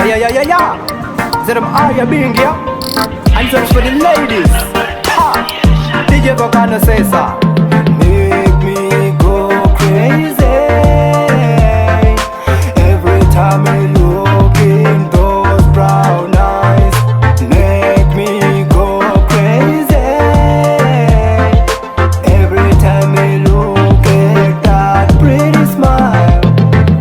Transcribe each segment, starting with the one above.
Yeah. So them are you being here? And search for the ladies. Ha! DJ Volcano say so. Make me go crazy every time I look in those brown eyes. Make me go crazy every time I look at that pretty smile.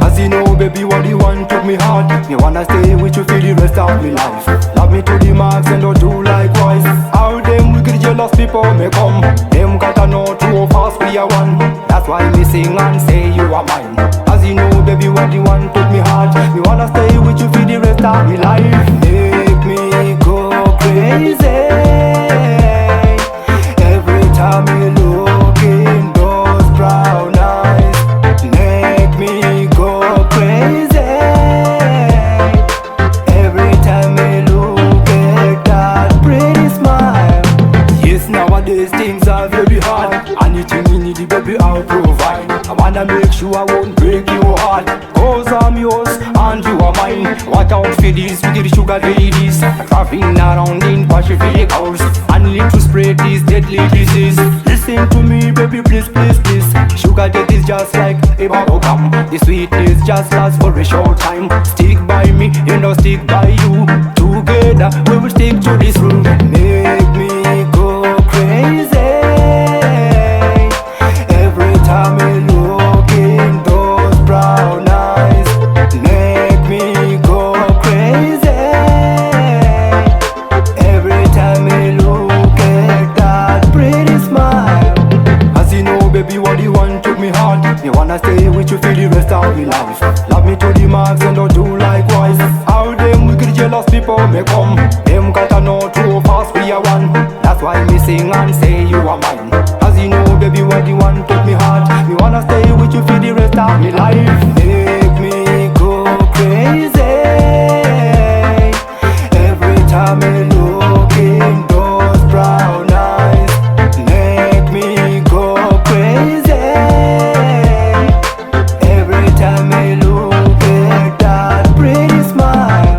As you know, baby, what you want took me hard. Me wanna stay with you for the rest of me life. Love me to the max and don't do likewise. How them wicked jealous people may come. Them gotta know too fast we are one. That's why me sing and say you are mine. As you know, baby, what you want took me hard. Me wanna stay with you for the rest of me life. Make me go crazy every time you look in those brown eyes. Make me go crazy every time I look at that pretty smile. Yes, nowadays things are very hard. Anything you need, baby, I'll provide. I wanna make sure I won't break your heart, cause I'm yours and you are mine. Watch out for these wicked sugar ladies, driving around in passion vehicles and live to spread this deadly disease. Listen to me, baby, please, please, please. Sugar death is just like a bubble gum. The sweetness just lasts for a short time. Stick by me, you know, stick by you. Together we will stick to this room. Make me go crazy every time I look in those brown eyes. Make me go crazy every time I look at that pretty smile. As you know, baby, what you want took me hard. Me wanna stay with you for the rest of me life. Love me to the max and don't do likewise. How them wicked jealous people may come. Them gotta know too fast we are one. That's why me sing and say you are mine. As you know, baby, what you want took me hard. Me wanna stay with you for the rest of me life. Make me go crazy every time I look in those brown eyes. Make me go crazy every time I look at that pretty smile.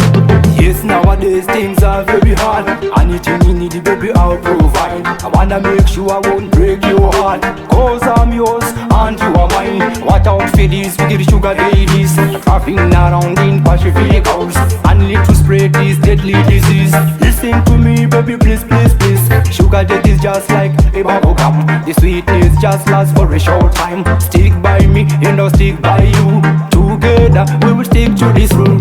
Yes, nowadays things are very hard. Anything you need, baby, I'll provide. I wanna make sure I won't break your heart, cause I'm yours and you are mine. Watch out for these wicked sugar ladies, driving around in passion vehicles and live to spread this deadly disease. Listen to me, baby, please, please, please. Sugar death is just like a bubble gum. The sweetness just lasts for a short time. Stick by me, you know, stick by you. Together we will stick to this room.